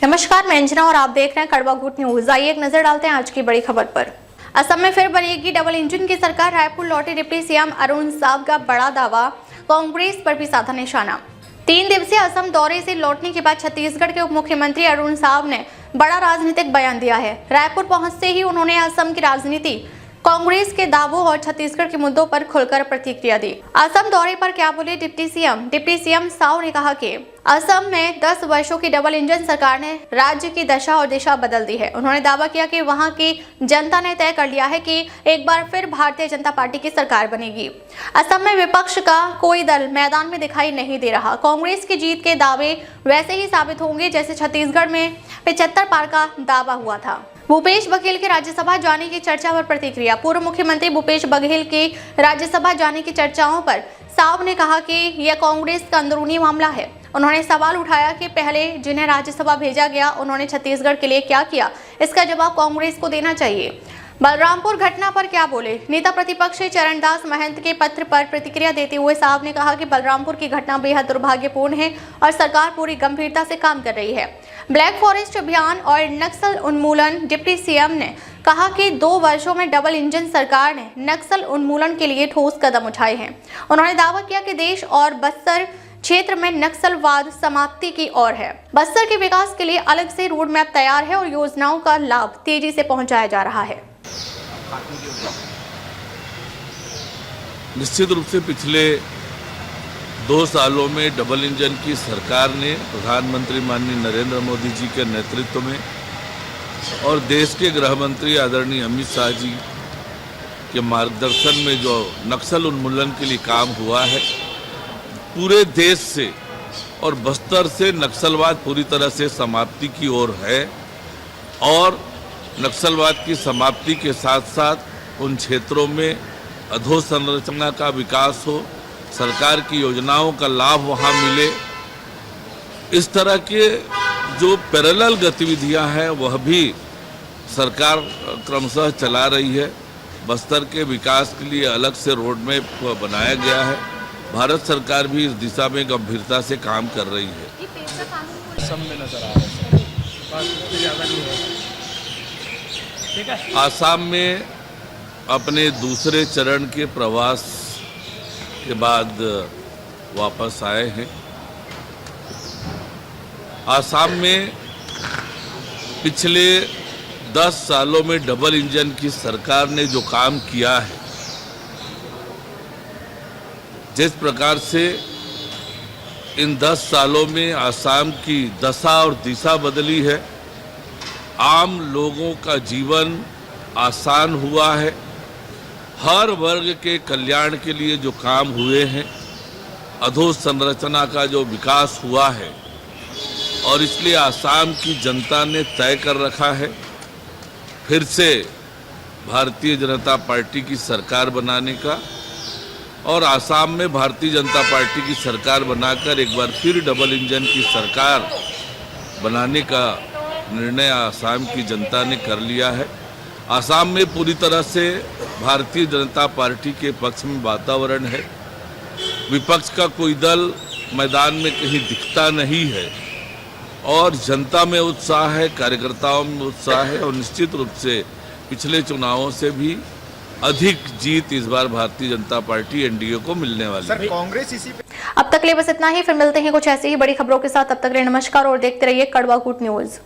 नमस्कार, मैं अंजना और आप देख रहे हैं कड़वा घूट न्यूज। आइए एक नजर डालते हैं आज की बड़ी खबर पर। असम में फिर बनेगी डबल इंजन की सरकार। रायपुर लौटे डिप्टी सीएम अरुण साव का बड़ा दावा, कांग्रेस पर भी साधा निशाना। 3 दिवसीय असम दौरे से लौटने के बाद छत्तीसगढ़ के उप मुख्यमंत्री अरुण साव ने बड़ा राजनीतिक बयान दिया है। रायपुर पहुंचते ही उन्होंने असम की राजनीति, कांग्रेस के दावों और छत्तीसगढ़ के मुद्दों पर खुलकर प्रतिक्रिया दी। असम दौरे पर क्या बोले डिप्टी सीएम साव ने कहा कि असम में 10 वर्षों की डबल इंजन सरकार ने राज्य की दशा और दिशा बदल दी है। उन्होंने दावा किया कि वहां की जनता ने तय कर लिया है कि एक बार फिर भारतीय जनता पार्टी की सरकार बनेगी। असम में विपक्ष का कोई दल मैदान में दिखाई नहीं दे रहा। कांग्रेस की जीत के दावे वैसे ही साबित होंगे जैसे छत्तीसगढ़ में 75 पार का दावा हुआ था। भूपेश बघेल के राज्यसभा जाने की चर्चा पर प्रतिक्रिया। पूर्व मुख्यमंत्री भूपेश बघेल के राज्यसभा जाने की चर्चाओं पर साव ने कहा कि यह कांग्रेस का अंदरूनी मामला है। उन्होंने सवाल उठाया कि पहले जिन्हें राज्यसभा भेजा गया उन्होंने छत्तीसगढ़ के लिए क्या किया, इसका जवाब कांग्रेस को देना चाहिए। बलरामपुर घटना पर क्या बोले? नेता प्रतिपक्ष चरणदास महंत के पत्र पर प्रतिक्रिया देते हुए साहब ने कहा कि बलरामपुर की घटना बेहद दुर्भाग्यपूर्ण है और सरकार पूरी गंभीरता से काम कर रही है। ब्लैक फॉरेस्ट अभियान और नक्सल उन्मूलन। डिप्टी सीएम ने कहा कि 2 वर्षों में डबल इंजन सरकार ने नक्सल उन्मूलन के लिए ठोस कदम उठाए हैं। उन्होंने दावा किया कि देश और बस्तर क्षेत्र में नक्सलवाद समाप्ति की ओर है। बस्तर के विकास के लिए अलग से रोड मैप तैयार है और योजनाओं का लाभ तेजी से पहुंचाया जा रहा है। निश्चित रूप से पिछले 2 सालों में डबल इंजन की सरकार ने प्रधानमंत्री माननीय नरेंद्र मोदी जी के नेतृत्व में और देश के गृह मंत्री आदरणीय अमित शाह जी के मार्गदर्शन में जो नक्सल उन्मूलन के लिए काम हुआ है, पूरे देश से और बस्तर से नक्सलवाद पूरी तरह से समाप्ति की ओर है और नक्सलवाद की समाप्ति के साथ साथ उन क्षेत्रों में अधोसंरचना का विकास हो, सरकार की योजनाओं का लाभ वहाँ मिले। इस तरह के जो पैरेलल गतिविधियां हैं वह भी सरकार क्रमशः चला रही है। बस्तर के विकास के लिए अलग से रोड मैप बनाया गया है। भारत सरकार भी इस दिशा में गंभीरता से काम कर रही है। आसाम में अपने दूसरे चरण के प्रवास के बाद वापस आए हैं। आसाम में पिछले 10 सालों में डबल इंजन की सरकार ने जो काम किया है, जिस प्रकार से इन 10 सालों में आसाम की दशा और दिशा बदली है, आम लोगों का जीवन आसान हुआ है, हर वर्ग के कल्याण के लिए जो काम हुए हैं, अधोसंरचना का जो विकास हुआ है, और इसलिए आसाम की जनता ने तय कर रखा है फिर से भारतीय जनता पार्टी की सरकार बनाने का, और आसाम में भारतीय जनता पार्टी की सरकार बनाकर एक बार फिर डबल इंजन की सरकार बनाने का निर्णय आसाम की जनता ने कर लिया है। आसाम में पूरी तरह से भारतीय जनता पार्टी के पक्ष में वातावरण है। विपक्ष का कोई दल मैदान में कहीं दिखता नहीं है और जनता में उत्साह है, कार्यकर्ताओं में उत्साह है और निश्चित रूप से पिछले चुनावों से भी अधिक जीत इस बार भारतीय जनता पार्टी एनडीए को मिलने वाली है। कांग्रेस इसी पे। अब तक ले बस इतना ही, फिर मिलते हैं कुछ ऐसी ही बड़ी खबरों के साथ। तब तक ले नमस्कार और देखते रहिए कड़वा घूट न्यूज।